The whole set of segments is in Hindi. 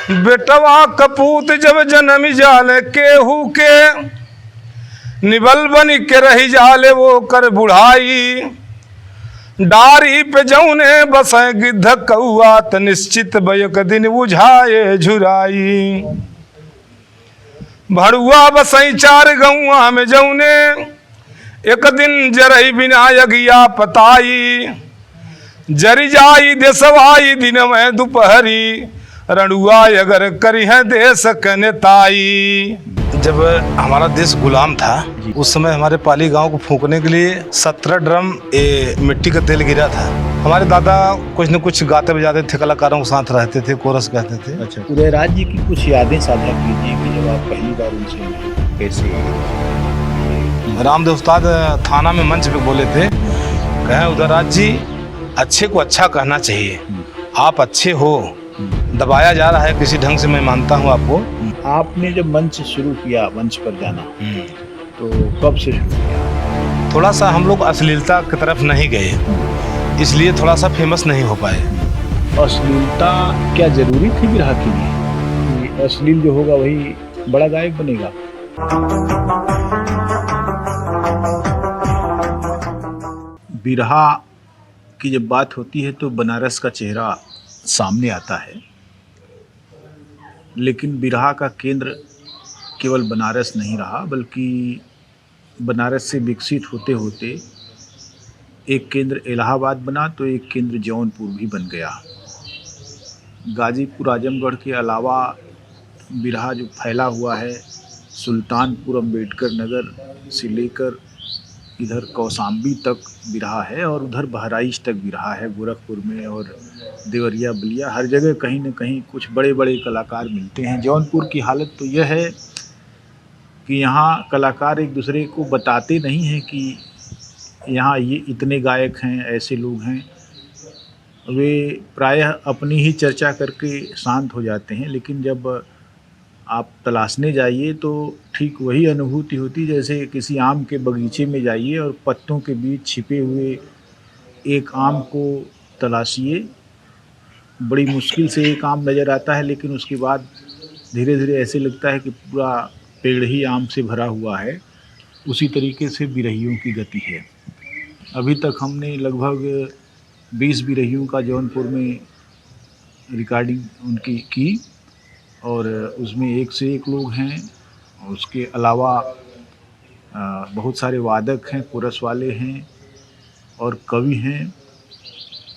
बेटवा कपूत जब जन्म जाले केहू के, निबल बनी के रही जाले वो कर बुढ़ाई। डारी पे जौने बसे गिद्ध कौआ त निश्चित बयक दिन बुझाए झुराई। भड़ुआ बसई चार गौआ में जौने, एक दिन जरई बिना यगिया पताई। जरी जाई देसवाई दिन में दोपहरी, रणुआ अगर करी है देश कनेताई। जब हमारा देश गुलाम था उस समय हमारे पाली गांव को फूंकने के लिए 17 ड्रम मिट्टी का तेल गिरा था। हमारे दादा कुछ न कुछ गाते बजाते थे, कलाकारों के साथ रहते थे, कोरस कहते थे। अच्छा, उदयराज जी की कुछ यादें साझा कीजिए कि जब आप पहली बार उनसे मिले, कैसे? रामदेव उस्ताद थाना में मंच पे बोले थे, कहें उदयराज जी अच्छे को अच्छा कहना चाहिए, आप अच्छे हो, दबाया जा रहा है किसी ढंग से, मैं मानता हूँ आपको। आपने जब मंच शुरू किया, मंच पर जाना, तो कब से शुरू किया? थोड़ा सा हम लोग अश्लीलता की तरफ नहीं गए, इसलिए थोड़ा सा फेमस नहीं हो पाए। अश्लीलता क्या जरूरी थी बिरहा के लिए कि अश्लील जो होगा वही बड़ा गायक बनेगा? बिरहा की जब बात होती है तो बनारस का चेहरा सामने आता है, लेकिन बिरहा का केंद्र केवल बनारस नहीं रहा, बल्कि बनारस से विकसित होते होते एक केंद्र इलाहाबाद बना तो एक केंद्र जौनपुर भी बन गया। गाजीपुर आजमगढ़ के अलावा बिरहा जो फैला हुआ है, सुल्तानपुर अम्बेडकर नगर से लेकर इधर कौसाम्बी तक बिरहा है, और उधर बहराइच तक बिरहा है, गोरखपुर में और देवरिया बलिया, हर जगह कहीं न कहीं कुछ बड़े बड़े कलाकार मिलते हैं। जौनपुर की हालत तो यह है कि यहाँ कलाकार एक दूसरे को बताते नहीं हैं कि यहाँ ये इतने गायक हैं, ऐसे लोग हैं। वे प्रायः अपनी ही चर्चा करके शांत हो जाते हैं, लेकिन जब आप तलाशने जाइए तो ठीक वही अनुभूति होती जैसे किसी आम के बगीचे में जाइए और पत्तों के बीच छिपे हुए एक आम को तलाशिए। बड़ी मुश्किल से एक आम नज़र आता है, लेकिन उसके बाद धीरे धीरे ऐसे लगता है कि पूरा पेड़ ही आम से भरा हुआ है। उसी तरीके से बिरहियों की गति है। अभी तक हमने लगभग 20 बिरहियों का जौनपुर में रिकॉर्डिंग उनकी की, और उसमें एक से एक लोग हैं। उसके अलावा बहुत सारे वादक हैं, कोरस वाले हैं और कवि हैं।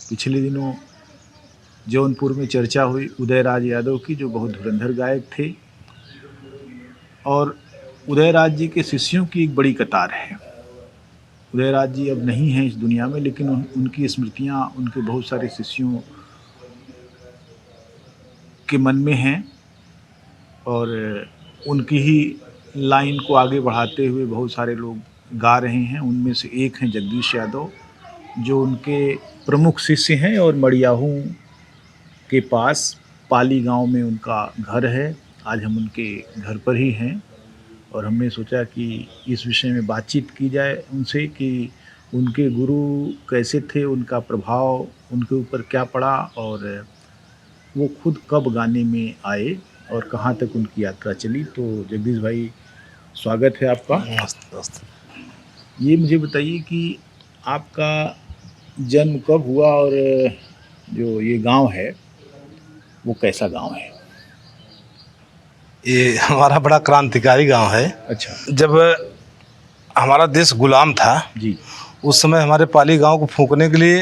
पिछले दिनों जौनपुर में चर्चा हुई उदयराज यादव की, जो बहुत धुरंधर गायक थे, और उदयराज जी के शिष्यों की एक बड़ी कतार है। उदयराज जी अब नहीं हैं इस दुनिया में, लेकिन उनकी स्मृतियाँ उनके बहुत सारे शिष्यों के मन में हैं, और उनकी ही लाइन को आगे बढ़ाते हुए बहुत सारे लोग गा रहे हैं। उनमें से एक हैं जगदीश यादव, जो उनके प्रमुख शिष्य हैं, और मड़ियाहू के पास पाली गांव में उनका घर है। आज हम उनके घर पर ही हैं, और हमने सोचा कि इस विषय में बातचीत की जाए उनसे कि उनके गुरु कैसे थे, उनका प्रभाव उनके ऊपर क्या पड़ा, और वो खुद कब गाने में आए और कहाँ तक उनकी यात्रा चली। तो जगदीश भाई, स्वागत है आपका। ये मुझे बताइए कि आपका जन्म कब हुआ, और जो ये गांव है वो कैसा गांव है? ये हमारा बड़ा क्रांतिकारी गांव है। अच्छा। जब हमारा देश गुलाम था जी, उस समय हमारे पाली गांव को फूंकने के लिए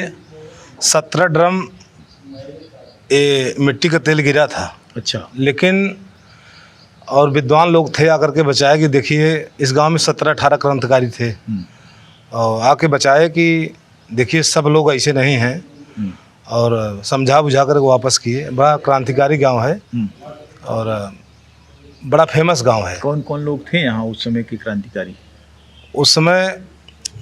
17 ड्रम मिट्टी का तेल गिरा था। अच्छा। लेकिन और विद्वान लोग थे आकर के बचाए कि देखिए इस गांव में 17-18 क्रांतिकारी थे, और आके बचाए कि देखिए सब लोग ऐसे नहीं हैं, और समझा बुझा कर वापस किए। बड़ा क्रांतिकारी गांव है और बड़ा फेमस गांव है। कौन कौन लोग थे यहाँ उस समय के क्रांतिकारी? उस समय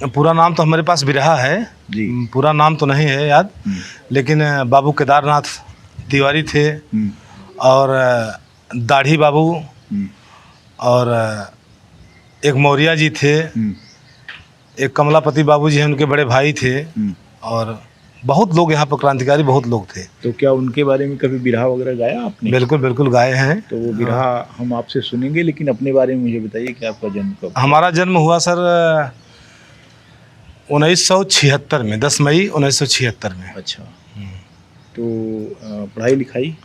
पूरा नाम तो हमारे पास बिरहा है जी, पूरा नाम तो नहीं है याद, लेकिन बाबू केदारनाथ तिवारी थे, और दाढ़ी बाबू, और एक मौर्या जी थे, एक कमलापति बाबू जी हैं, उनके बड़े भाई थे, और बहुत लोग यहाँ पर क्रांतिकारी बहुत लोग थे। तो क्या उनके बारे में कभी बिरहा वगैरह गाया आपने? बिल्कुल बिल्कुल गाए हैं। तो वो बिरहा हम आपसे सुनेंगे, लेकिन अपने बारे में मुझे बताइए कि आपका जन्म कब? हमारा जन्म हुआ सर 1976 में, 10 मई 1976 में। अच्छा। तो पढ़ाई लिखाई?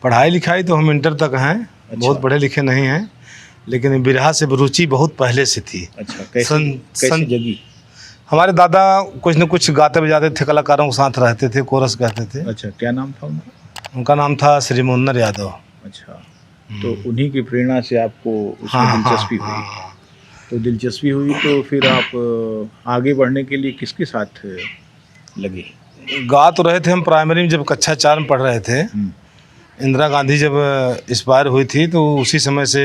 पढ़ाई लिखाई तो हम इंटर तक हैं। अच्छा। बहुत पढ़े लिखे नहीं हैं, लेकिन बिरहा से रुचि बहुत पहले से थी। अच्छा, कैसे जगी? हमारे दादा कुछ न कुछ गाते बजाते थे, कलाकारों के साथ रहते थे, कोरस गाते थे। अच्छा, क्या नाम था उनका? उनका नाम था श्री मुन्नर यादव। अच्छा, तो उन्हीं की प्रेरणा से आपको उसमें दिलचस्पी हुई? तो दिलचस्पी हुई तो फिर आप आगे बढ़ने के लिए किसके साथ लगे? गा तो रहे थे हम प्राइमरी में, जब कक्षा 4 में पढ़ रहे थे। इंदिरा गांधी जब एक्सपायर हुई थी तो उसी समय से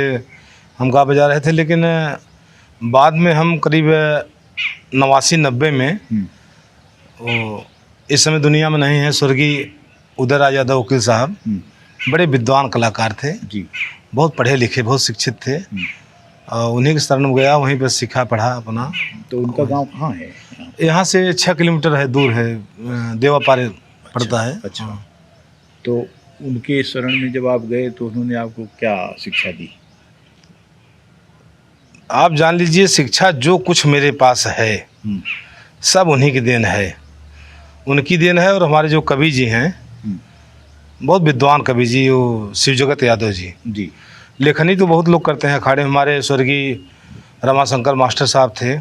हम गा बजा रहे थे, लेकिन बाद में हम करीब 89-90 में, वो इस समय दुनिया में नहीं है, स्वर्गीय उदयराज यादव वकील साहब बड़े विद्वान कलाकार थे जी, बहुत पढ़े लिखे, बहुत शिक्षित थे। और उन्हीं के शरण में गया, वहीं पर सीखा पढ़ा अपना। तो उनका गांव कहाँ है? यहाँ से 6 किलोमीटर है, दूर है, देवापारे पड़ता है। अच्छा, तो उनके शरण में जब आप गए तो उन्होंने आपको क्या शिक्षा दी? आप जान लीजिए, शिक्षा जो कुछ मेरे पास है सब उन्हीं की देन है, उनकी देन है। और हमारे जो कवि जी हैं, बहुत विद्वान कवि जी, वो शिवजगत यादव जी, लेखनी तो बहुत लोग करते हैं अखाड़े में। हमारे स्वर्गीय रमाशंकर मास्टर साहब थे,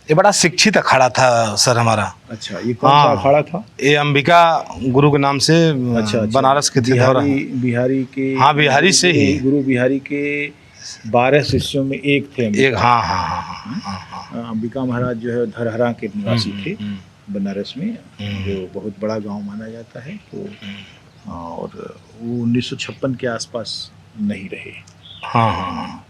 ये बड़ा शिक्षित अखाड़ा था सर हमारा। अच्छा, ये कौन सा अखाड़ा था? ये अंबिका गुरु के नाम से। अच्छा, बनारस के थे। बिहारी के? हाँ, बिहारी से ही। गुरु बिहारी के 12 शिष्यों में एक थे एक। हाँ। अंबिका महाराज जो है धरहरा के निवासी थे बनारस में, जो बहुत बड़ा गांव माना जाता है। तो और वो 1956 के आसपास नहीं रहे। हाँ।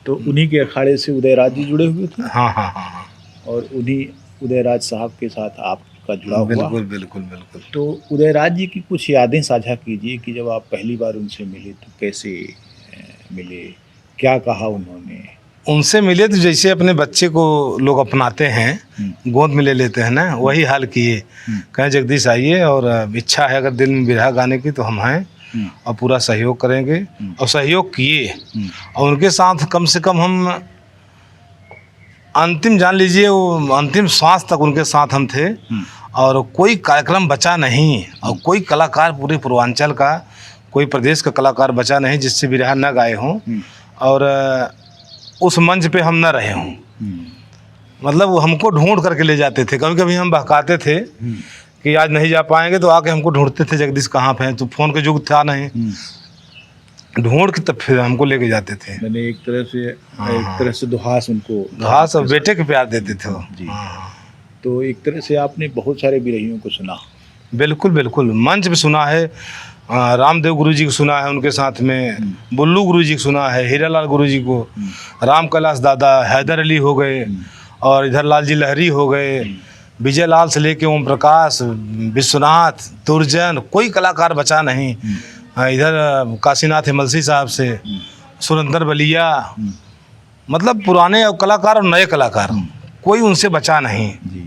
तो उन्हीं के अखाड़े से उदयराज जी जुड़े हुए थे। हाँ। और उन्हीं उदयराज साहब के साथ आपका जुड़ा हुआ। बिल्कुल। तो उदयराज जी की कुछ यादें साझा कीजिए कि जब आप पहली बार उनसे मिले तो कैसे मिले, क्या कहा उन्होंने? उनसे मिले तो जैसे अपने बच्चे को लोग अपनाते हैं, गोद में ले लेते हैं ना, वही हाल किए। कहें जगदीश आइए, और इच्छा है अगर दिल में बिरहा गाने की तो हम हैं, और पूरा सहयोग करेंगे। और सहयोग किए, और उनके साथ कम से कम हम अंतिम, जान लीजिए वो अंतिम सांस तक उनके साथ हम थे। और कोई कार्यक्रम बचा नहीं, और कोई कलाकार पूरे पूर्वांचल का, कोई प्रदेश का कलाकार बचा नहीं जिससे बिरहा न गाए हों, और उस मंच पे हम न रहे हों। मतलब वो हमको ढूंढ करके ले जाते थे। कभी कभी हम बहकाते थे कि आज नहीं जा पाएंगे, तो आके हमको ढूंढते थे, जगदीश कहाँ पे हैं, तो फ़ोन का युग था नहीं, ढूंढ के तब फिर हमको लेके जाते थे। मैंने एक तरह से दुहास उनको, दुहास और बेटे के प्यार देते थे वो। जी। तो एक तरह से आपने बहुत सारे बिरहियों को सुना? बिल्कुल मंच पे सुना है। रामदेव गुरु जी को सुना है, उनके साथ में बुल्लू गुरु जी को सुना है, हीरालाल गुरु जी को, राम कैलाश दादा, हैदर अली हो गए, और इधर लाल जी लहरी हो गए, विजय लाल से लेके ओम प्रकाश, विश्वनाथ, तुर्जन, कोई कलाकार बचा नहीं। इधर काशीनाथ हिमलसी साहब से, सुरेंद्र बलिया, मतलब पुराने कलाकार और नए कलाकार, कोई उनसे बचा नहीं जी।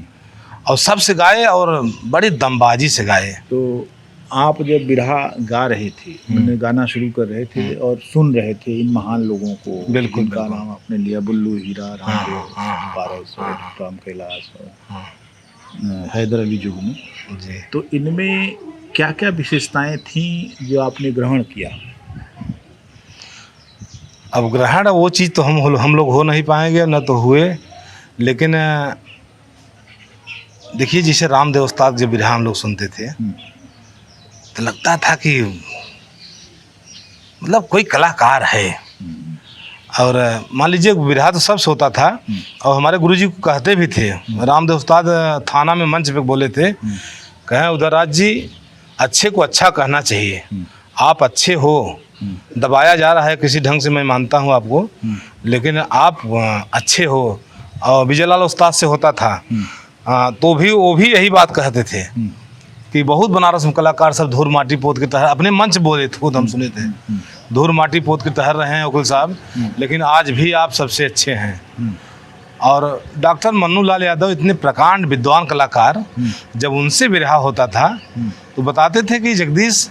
और सबसे गाए, और बड़ी दमबाजी से गाए। तो आप जब बिरहा गा रहे थे, मैंने गाना शुरू कर रहे थे और सुन रहे थे इन महान लोगों को, बिल्कुल का नाम आपने लिया, बुल्लू, हीरा, रामदेव, पारस, राम कैलाश, हैदर अली जुगनू जी, तो इनमें क्या क्या विशेषताएं थीं जो आपने ग्रहण किया? अब ग्रहण वो चीज़ तो हम लोग हो नहीं पाएंगे, न तो हुए। लेकिन देखिए, जैसे रामदेव उस्ताद जब बिरहा हम लोग सुनते थे तो लगता था कि मतलब कोई कलाकार है। और मान लीजिए बिरहा तो सबसे होता था, और हमारे गुरुजी को कहते भी थे। रामदेव उस्ताद थाना में मंच पे बोले थे, कहें उदयराज जी, अच्छे को अच्छा कहना चाहिए, आप अच्छे हो, दबाया जा रहा है किसी ढंग से, मैं मानता हूँ आपको, लेकिन आप अच्छे हो। और विजयलाल उस्ताद से होता था, तो भी वो भी यही बात कहते थे कि बहुत बनारस में कलाकार सब धूल माटी पोत के तहर, अपने मंच बोले थे, खुद हम सुने थे, धूल माटी पोत के तहर रहे हैं वकील साहब, लेकिन आज भी आप सबसे अच्छे हैं। और डॉक्टर मन्नू लाल यादव इतने प्रकांड विद्वान कलाकार, जब उनसे बिरहा होता था तो बताते थे कि जगदीश,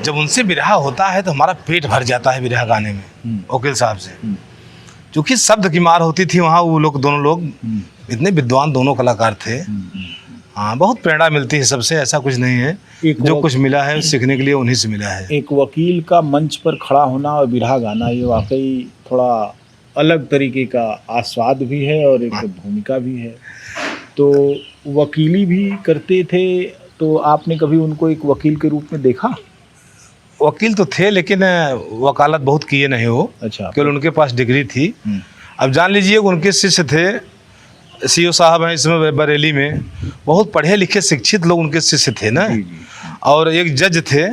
जब उनसे बिरहा होता है तो हमारा पेट भर जाता है बिरहा गाने में वकील साहब से, क्योंकि शब्द की मार होती थी वहाँ। वो लोग दोनों लोग इतने विद्वान दोनों कलाकार थे। हाँ, बहुत प्रेरणा मिलती है सबसे, ऐसा कुछ नहीं है। जो कुछ मिला है सीखने के लिए उन्हीं से मिला है। एक वकील का मंच पर खड़ा होना और बिरहा गाना, ये वाकई थोड़ा अलग तरीके का आस्वाद भी है और एक भूमिका भी है। तो वकीली भी करते थे, तो आपने कभी उनको एक वकील के रूप में देखा? वकील तो थे लेकिन वकालत बहुत किए नहीं वो। अच्छा। केवल उनके पास डिग्री थी। अब जान लीजिए उनके शिष्य थे, सीओ साहब हैं इसमें बरेली में, बहुत पढ़े लिखे शिक्षित लोग उनके शिष्य थे ना। और एक जज थे,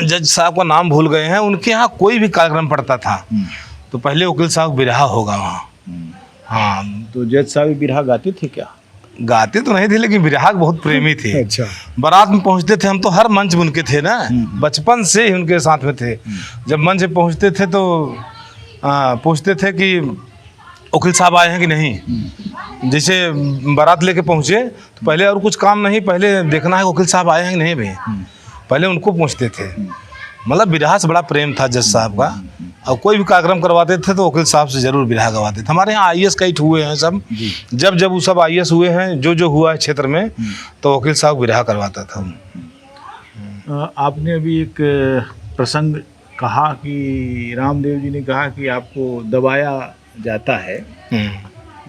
जज साहब का नाम भूल गए हैं, उनके यहाँ कोई भी कार्यक्रम पड़ता था तो पहले वकील साहब बिरहा होगा वहाँ। हाँ, तो जज साहब बिरहा गाते थे क्या? गाते तो नहीं थे लेकिन बिरहा के बहुत प्रेमी थे। अच्छा। बारात में पहुंचते थे, हम तो हर मंच में उनके थे ना, बचपन से ही उनके साथ में थे। जब मंच पे पहुंचते थे तो पूछते थे कि वकील साहब आए हैं कि नहीं। जैसे बारात लेके पहुंचे तो पहले और कुछ काम नहीं, पहले देखना है वकील साहब आए हैं कि नहीं भाई, पहले उनको पूछते थे। मतलब बिरहा से बड़ा प्रेम था जज साहब का। और कोई भी कार्यक्रम करवाते थे तो वकील साहब से जरूर बिरहा गवाते थे। हमारे यहाँ IAS कई हुए हैं सब, जब वो सब IAS हुए हैं, जो हुआ है क्षेत्र में, तो वकील साहब बिरहा करवाता था। आपने अभी एक प्रसंग कहा कि रामदेव जी ने कहा कि आपको दबाया जाता है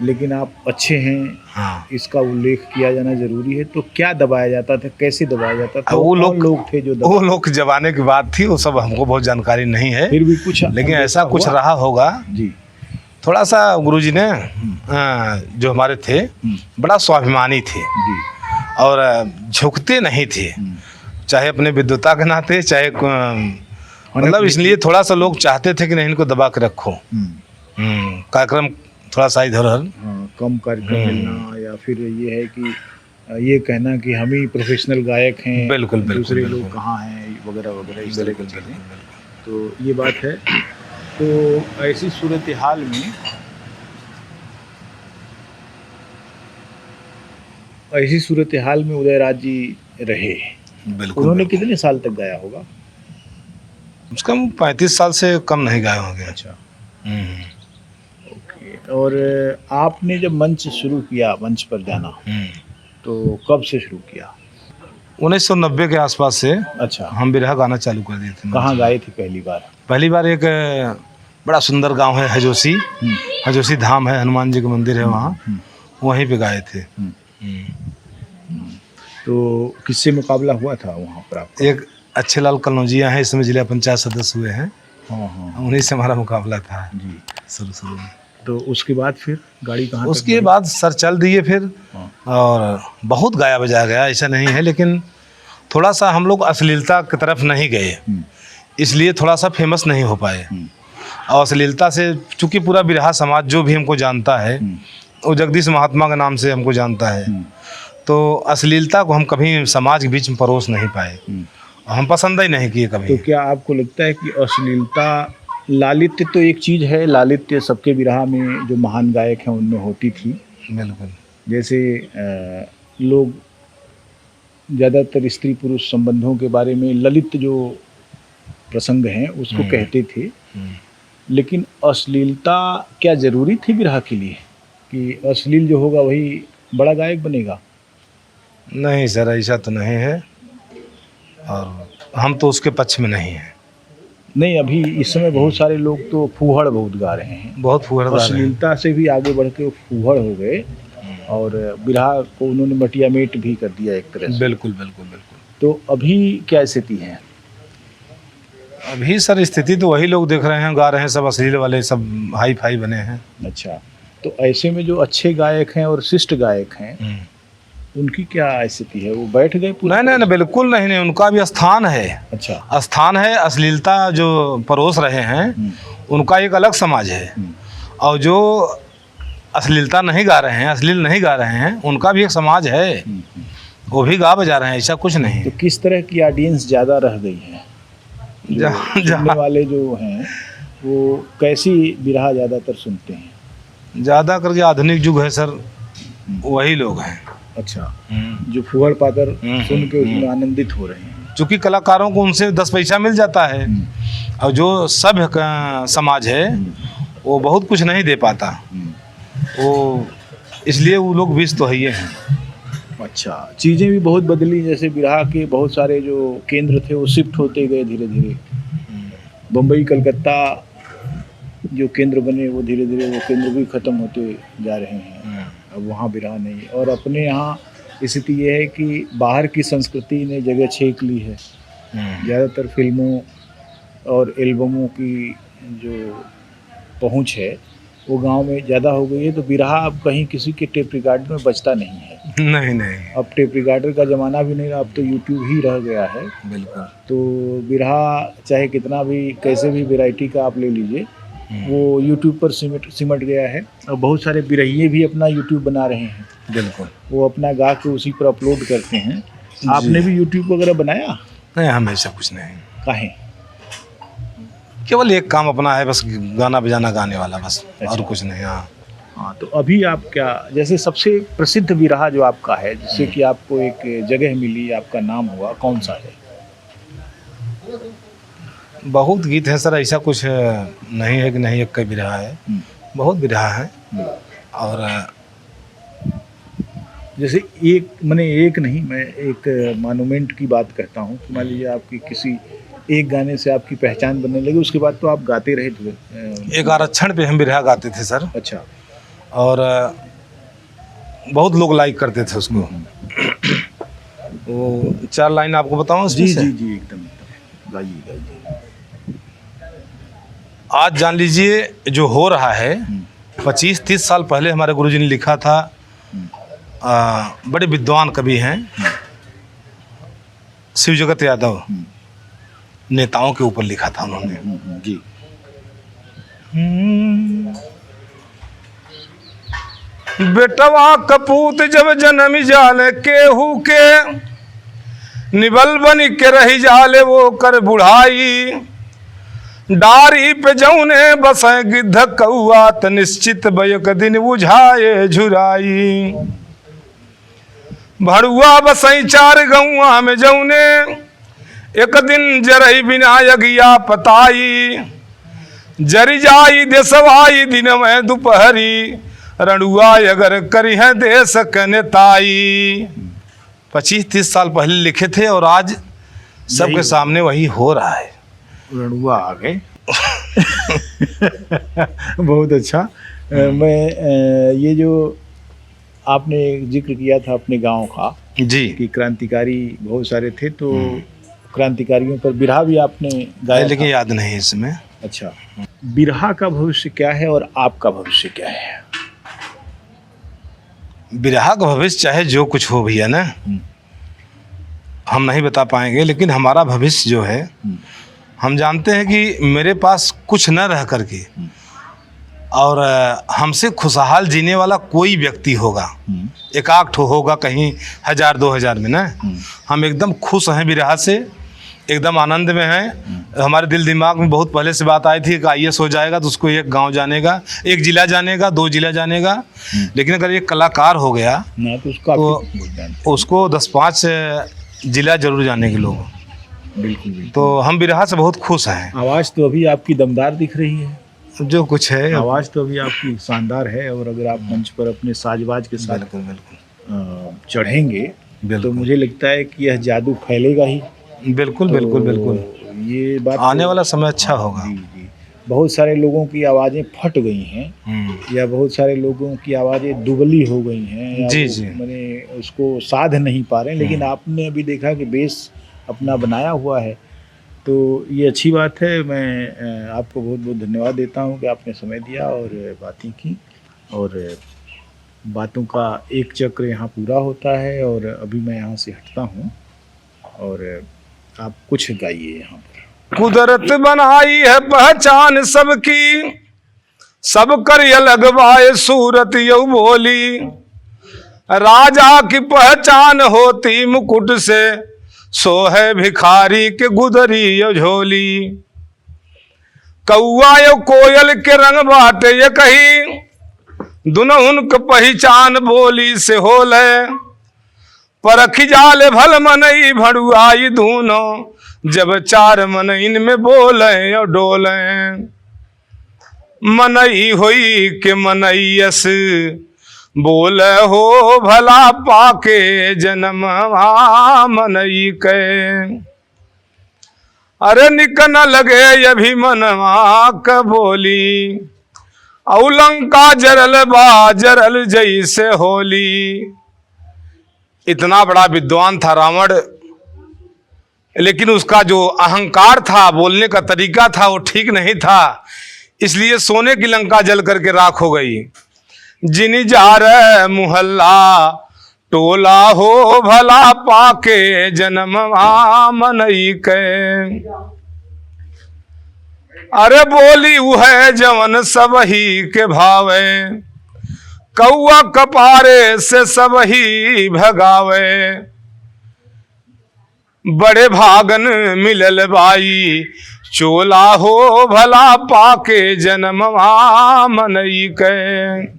लेकिन आप अच्छे हैं। हाँ। इसका उल्लेख किया जाना जरूरी है। तो क्या दबाया जाता था, कैसे दबाया जाता था? वो लोग थे जो वो लोग जमाने की बात थी, वो सब हमको बहुत जानकारी नहीं है, फिर भी कुछ, लेकिन ऐसा कुछ रहा होगा जी। थोड़ा सा। गुरुजी ने जो हमारे थे बड़ा स्वाभिमानी थे जी। और झुकते नहीं थे, चाहे अपने विद्वता के नाते, चाहे मतलब इसलिए थोड़ा सा लोग चाहते थे कि नहीं इनको दबा के रखो। कार्यक्रम थोड़ा सा इधर कम कार्यक्रम मिलना, या फिर ये है कि ये कहना कि हम ही प्रोफेशनल गायक हैं, बिल्कुल दूसरे लोग कहाँ हैं, वगैरह वगैरह, इस तरह की चीज़ें। तो ये बात है। तो ऐसी सूरत हाल में उदयराज जी रहे। बिल्कुल। उन्होंने कितने साल तक गाया होगा? उसका 35 साल से कम नहीं गाए होंगे। अच्छा। ओके। और आपने जब मंच शुरू किया, मंच पर जाना, तो कब से शुरू किया? 1990 के आसपास से। अच्छा। हम बिरहा गाना चालू कर दिए थे। कहाँ गाए थे पहली बार? पहली बार एक बड़ा सुंदर गांव है हजोसी, हजोसी धाम है, हनुमान जी का मंदिर है वहाँ, वहीं पे गाए थे। तो किससे मुकाबला हुआ था वहाँ पर आपका? एक अच्छे लाल कलौजिया हैं, इसमें जिला पंचायत सदस्य हुए हैं। हाँ। उन्हीं से हमारा मुकाबला था जी, शुरू में। तो उसके बाद फिर गाड़ी कहाँ? उसके बाद सर चल दिए फिर। और बहुत गाया बजाया गया, ऐसा नहीं है, लेकिन थोड़ा सा हम लोग अश्लीलता की तरफ नहीं गए, इसलिए थोड़ा सा फेमस नहीं हो पाए। और अश्लीलता से, चूँकि पूरा बिरहा समाज जो भी हमको जानता है वो जगदीश महात्मा के नाम से हमको जानता है, तो अश्लीलता को हम कभी समाज के बीच में परोस नहीं पाए, हम पसंद ही नहीं किए कभी। तो क्या आपको लगता है कि अश्लीलता, लालित्य तो एक चीज़ है, लालित्य सबके बिरहा में जो महान गायक हैं उनमें होती थी। बिल्कुल। जैसे लोग ज़्यादातर स्त्री पुरुष संबंधों के बारे में ललित जो प्रसंग हैं उसको कहते थे, लेकिन अश्लीलता क्या ज़रूरी थी बिरहा के लिए कि अश्लील जो होगा वही बड़ा गायक बनेगा? नहीं सर, ऐसा तो नहीं है, और हम तो उसके पक्ष में नहीं हैं। नहीं, अभी इस समय बहुत सारे लोग तो फूहड़ बहुत गा रहे हैं, बहुत फूहड़ गा रहे हैं। अश्लीलता से भी आगे बढ़ के फूहड़ हो गए और बिरहा को उन्होंने मटिया मेट भी कर दिया एक तरह से। बिल्कुल बिल्कुल बिल्कुल। तो अभी क्या स्थिति है? अभी सर स्थिति तो वही लोग देख रहे हैं, गा रहे हैं, सब अश्लील वाले, सब हाई फाई बने हैं। अच्छा, तो ऐसे में जो अच्छे गायक हैं और शिष्ट गायक हैं उनकी क्या स्थिति है? वो बैठ गए? नहीं, बिल्कुल नहीं, उनका भी स्थान है। अच्छा, स्थान है। अश्लीलता जो परोस रहे हैं उनका एक अलग समाज है, और जो अश्लीलता नहीं गा रहे हैं, अश्लील नहीं गा रहे हैं, उनका भी एक समाज है, वो भी गा बजा रहे हैं, ऐसा कुछ नहीं। तो किस तरह की ऑडियंस ज़्यादा रह गई है? सुनने वाले जो हैं वो कैसी बिरहा ज़्यादातर सुनते हैं? ज़्यादा करके आधुनिक युग है सर, वही लोग हैं। अच्छा, जो फुहड़ पाकर सुन के उसमें आनंदित हो रहे हैं। चूँकि कलाकारों को उनसे 10 पैसा मिल जाता है, और जो सभ्य समाज है वो बहुत कुछ नहीं दे पाता, वो इसलिए वो लोग विष तो है ही हैं। अच्छा, चीज़ें भी बहुत बदली, जैसे बिरहा के बहुत सारे जो केंद्र थे वो शिफ्ट होते गए धीरे धीरे। बम्बई कलकत्ता जो केंद्र बने वो धीरे धीरे वो केंद्र भी ख़त्म होते जा रहे हैं। अब वहाँ बिरहा नहीं, और अपने यहाँ स्थिति ये है कि बाहर की संस्कृति ने जगह छीन ली है। ज़्यादातर फिल्मों और एल्बमों की जो पहुँच है वो गांव में ज़्यादा हो गई है, तो बिरहा अब कहीं किसी के टेप रिकॉर्डर में बजता नहीं है। नहीं, अब टेप रिकॉर्डर का ज़माना भी नहीं रहा, अब तो यूट्यूब ही रह गया है। बिल्कुल। तो बिरहा चाहे कितना भी कैसे भी वैरायटी का आप ले लीजिए, वो यूट्यूब पर सिमट गया है। और बहुत सारे बिरहिए भी अपना यूट्यूब बना रहे हैं। बिल्कुल, वो अपना गा के उसी पर अपलोड करते हैं। आपने भी यूट्यूब वगैरह बनाया? नहीं, हम ऐसा कुछ नहीं। काहे? केवल एक काम अपना है, बस गाना बजाना गाने वाला, बस। अच्छा। और कुछ नहीं। हाँ, हाँ, तो अभी आप क्या, जैसे सबसे प्रसिद्ध बिरहा जो आपका है, जिससे कि आपको एक जगह मिली, आपका नाम हुआ, कौन सा है? बहुत गीत है सर, ऐसा कुछ नहीं है कि नहीं एक का बिरहा है, बहुत बिरहा है। और जैसे एक, मैंने एक नहीं, मैं एक मॉन्यूमेंट की बात करता हूँ कि मान लीजिए आपकी किसी एक गाने से आपकी पहचान बनने लगी, उसके बाद तो आप गाते रहे थे। एक आरक्षण पे हम बिरहा गाते थे सर, अच्छा। और बहुत लोग लाइक करते थे उसको। वो 4 लाइन आपको बताऊं उसमें जी से? जी जी, एकदम एकदम, गाइए गाइए। आज जान लीजिए जो हो रहा है, 25-30 साल पहले हमारे गुरुजी ने लिखा था। बड़े विद्वान कवि हैं, शिवजगत यादव, नेताओं के ऊपर लिखा था उन्होंने। जी। बेटवा कपूत जब जन्म जाले केहू के, निबल बनी के रही जाले वो कर बुढ़ाई। डारी पे जौने बसे गिद्ध कौआ, त निश्चित बयक दिन बुझाए झुराई। भड़ुआ बसई 4 गौआ में जौने, एक दिन जरई बिना यगिया पताई। जरी जाई देसवाई दिन में दोपहरी, रणुआ अगर करी है देश कनेताई। 25-30 साल पहले लिखे थे, और आज सबके सामने वही हो रहा है। रणुआ आ गए। बहुत अच्छा। मैं ये जो आपने जिक्र किया था अपने गांव का जी, कि क्रांतिकारी बहुत सारे थे, तो क्रांतिकारियों पर बिरहा भी आपने गाया, लेकिन याद नहीं है इसमें। अच्छा, बिरहा का भविष्य क्या है और आपका भविष्य क्या है? बिरहा का भविष्य चाहे जो कुछ हो भैया ना, हम नहीं बता पाएंगे, लेकिन हमारा भविष्य जो है, हम जानते हैं कि मेरे पास कुछ न रह करके और हमसे खुशहाल जीने वाला कोई व्यक्ति होगा, एक आध ठो होगा कहीं 1000-2000 में ना। हम एकदम खुश हैं बिरहा से, एकदम आनंद में हैं। हमारे दिल दिमाग में बहुत पहले से बात आई थी कि IAS हो जाएगा तो उसको एक गांव जानेगा, एक जिला जानेगा, 2 जिला जानेगा। लेकिन अगर एक कलाकार हो गया ना तो उसको 10-5 जिला जरूर जाने के लोग। बिल्कुल बिल्कुल। तो हम बिरहा से बहुत खुश हैं। आवाज़ तो अभी आपकी दमदार दिख रही है, जो कुछ है आवाज़ तो अभी आपकी शानदार है। और अगर आप मंच पर अपने साजबाज के साथ चढ़ेंगे तो मुझे लगता है कि यह जादू फैलेगा ही। बिल्कुल तो बिल्कुल बिल्कुल, ये बात आने वाला समय अच्छा होगा। जी जी। बहुत सारे लोगों की आवाज़ें फट गई हैं, या बहुत सारे लोगों की आवाज़ें दुबली हो गई हैं, जी जी, मैंने उसको साध नहीं पा रहे हैं। लेकिन आपने अभी देखा कि बेस अपना बनाया हुआ है, तो ये अच्छी बात है। मैं आपको बहुत बहुत धन्यवाद देता हूँ कि आपने समय दिया और बातें की। और बातों का एक चक्र यहाँ पूरा होता है, और अभी मैं यहाँ से हटता हूँ और आप कुछ गाइए यहाँ पर। कुदरत बनाई है पहचान सबकी, सब कर अलग बाए सूरत यू बोली। राजा की पहचान होती मुकुट से, सो है भिखारी के गुदरी यो झोली। कौआ यो कोयल के रंग बाटे ये कही, दुनहुन क पहचान बोली से होल है। परखी जाले भल मनई भड़ुआई दूनो, जब चार मन इनमें बोले और डोले। मनई होई के मनईयस बोल हो भला पाके जन्म मनई के। अरे निक न लगे अभी मनवा क बोली, औलंका जरल बा जरल जैसे होली। इतना बड़ा विद्वान था रावण, लेकिन उसका जो अहंकार था, बोलने का तरीका था, वो ठीक नहीं था। इसलिए सोने की लंका जल करके राख हो गई। जिन जार मुहल्ला टोला हो भला पाके जन्म मनई के। अरे बोली वह जवन सबही के भावे, कौआ कपारे से सबही भगावे। बड़े भागन मिलल बाई चोला हो भला पाके जन्म मनई के।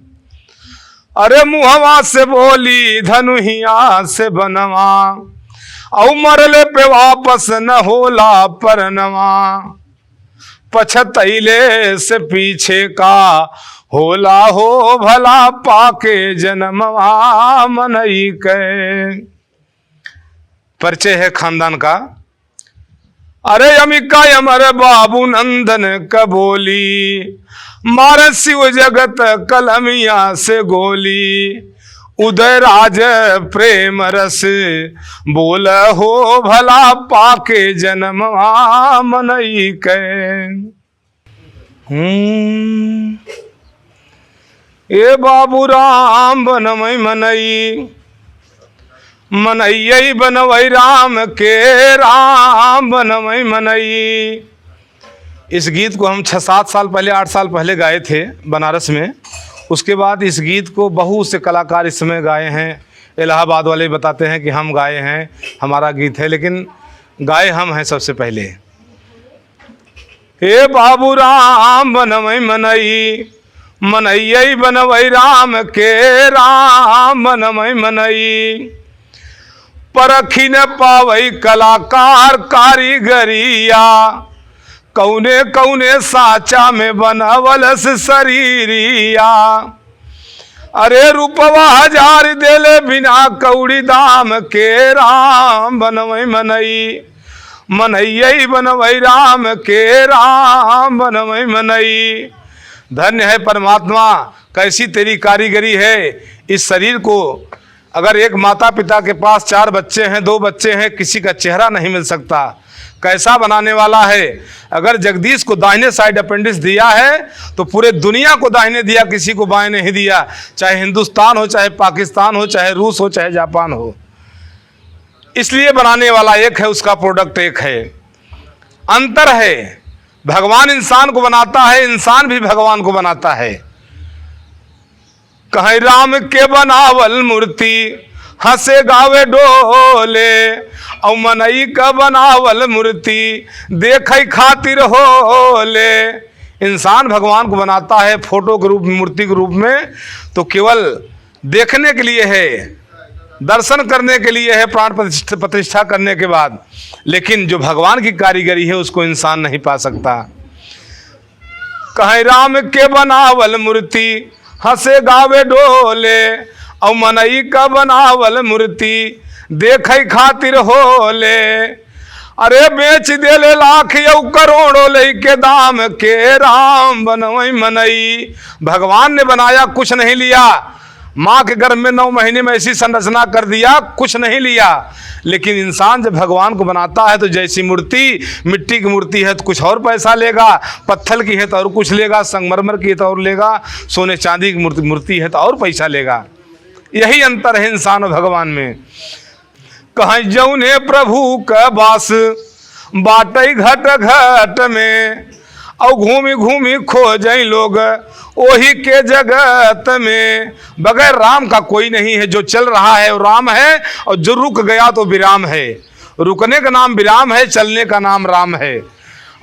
अरे मुहवा से बोली धनुहिया से बनवा, औ मरले पे वापस न होला परनवा। पछतैले से पीछे का होला हो भला पाके जन्म मनई के। परिचय है खानदान का। अरे अमिका अमर बाबू नंदन कबोली, मारे शिव जगत कलमिया से गोली। उदय राज प्रेम रस बोल हो भला पाके जन्म मनई के। ए बाबू राम बनमई मनई, मनई बनवई राम के, राम बनवई मनई। इस गीत को हम 6-7 साल पहले, 8 साल पहले गाए थे बनारस में। उसके बाद इस गीत को बहुत से कलाकार इस समय गाए हैं। इलाहाबाद वाले बताते हैं कि हम गाए हैं, हमारा गीत है, लेकिन गाए हम हैं सबसे पहले। हे बाबू राम बनवई मनई, मनई बनवई राम के, राम बनवई मनई। परखी न पावई कलाकार कारीगरिया, कौने कौने साचा में बनावलस शरीरिया। अरे रूपवा हजार देले बिना कौड़ी दाम के, राम बनवई मनई, मनई बनवई राम के, राम बनवई मनई। धन्य है परमात्मा, कैसी तेरी कारीगरी है। इस शरीर को अगर एक माता पिता के पास 4 बच्चे हैं, 2 बच्चे हैं, किसी का चेहरा नहीं मिल सकता, कैसा बनाने वाला है। अगर जगदीश को दाहिने साइड अपेंडिक्स दिया है तो पूरे दुनिया को दाहिने दिया, किसी को बाएं नहीं दिया। चाहे हिंदुस्तान हो, चाहे पाकिस्तान हो, चाहे रूस हो, चाहे जापान हो। इसलिए बनाने वाला एक है, उसका प्रोडक्ट एक है। अंतर है, भगवान इंसान को बनाता है, इंसान भी भगवान को बनाता है। कहीं राम के बनावल मूर्ति हंसे गावे डोले, और मनई का बनावल मूर्ति देखे खातिर होले। इंसान भगवान को बनाता है फोटो के रूप में, मूर्ति के रूप में, तो केवल देखने के लिए है, दर्शन करने के लिए है, प्राण प्रतिष्ठा करने के बाद। लेकिन जो भगवान की कारीगरी है उसको इंसान नहीं पा सकता। कहीं राम के बनावल मूर्ति हंसे गावे डोले, और मनई का बनावल मूर्ति देखे खातिर होले। अरे बेच देले लाख यौ करोड़ों लेके दाम के, राम बनवई मनई। भगवान ने बनाया, कुछ नहीं लिया। माँ के गर्भ में 9 महीने में ऐसी संरचना कर दिया, कुछ नहीं लिया। लेकिन इंसान जब भगवान को बनाता है तो जैसी मूर्ति, मिट्टी की मूर्ति है तो कुछ और पैसा लेगा, पत्थर की है तो और कुछ लेगा, संगमरमर की है तो और लेगा, सोने चांदी की मूर्ति है तो और पैसा लेगा। यही अंतर है इंसान और भगवान में। कहीं जौने प्रभु का बास बाटई घट घट में, और घूमी घूमी खोजई लोग ओही के जगत में। बगैर राम का कोई नहीं है। जो चल रहा है वो राम है, और जो रुक गया तो विराम है। रुकने का नाम विराम है, चलने का नाम राम है।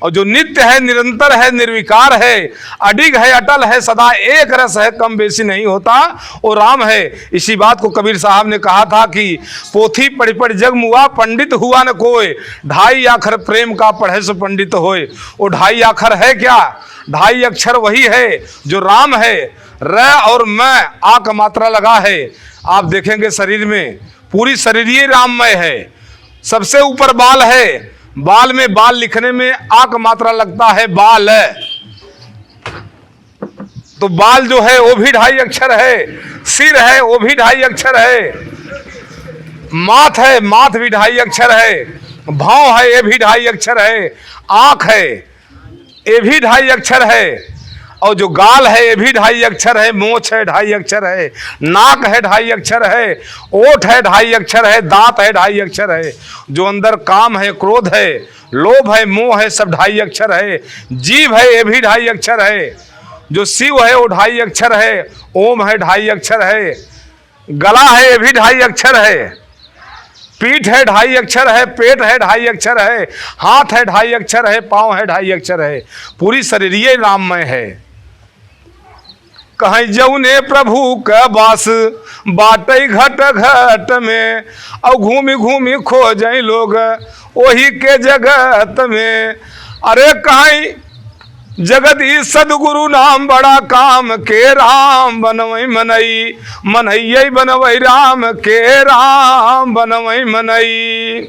और जो नित्य है, निरंतर है, निर्विकार है, अडिग है, अटल है, सदा एक रस है, कम बेसी नहीं होता, वो राम है। इसी बात को कबीर साहब ने कहा था कि पोथी पढ़ पढ़ जग मुआ, पंडित हुआ न कोई, ढाई आखर प्रेम का पढ़े सो पंडित होए। वो ढाई आखर है क्या? ढाई अक्षर वही है जो राम है। र और मैं आ का मात्रा लगा है। आप देखेंगे शरीर में पूरी शरीर ही राममय है। सबसे ऊपर बाल है, बाल में बाल लिखने में आ का मात्रा लगता है, बाल है। तो बाल जो है वो भी ढाई अक्षर है, सिर है वो भी ढाई अक्षर है, माथ है, माथ भी ढाई अक्षर है, भाव है ये भी ढाई अक्षर है, आंख है ये भी ढाई अक्षर है, और जो गाल है ये भी ढाई अक्षर है, मोछ है ढाई अक्षर है, नाक है ढाई अक्षर है, ओठ है ढाई अक्षर है, दांत है ढाई अक्षर है, जो अंदर काम है, क्रोध है, लोभ है, मोह है, सब ढाई अक्षर है, जीभ है ये भी ढाई अक्षर है, जो शिव है वो ढाई अक्षर है, ओम है ढाई अक्षर है, गला है ये भी ढाई अक्षर है, पीठ है ढाई अक्षर है, पेट है ढाई अक्षर है, हाथ है ढाई अक्षर है, पांव है ढाई अक्षर है, पूरी शरीर ये राममय है। कहीं जौने प्रभु का बास बाटई घट घट में, और घूमी घूमी खो जाए लोग वही के जगत में। अरे कहीं जगदीश सदगुरु नाम बड़ा काम के, राम बनवई मनई, मनई बनवई राम के, राम बनवई मनई।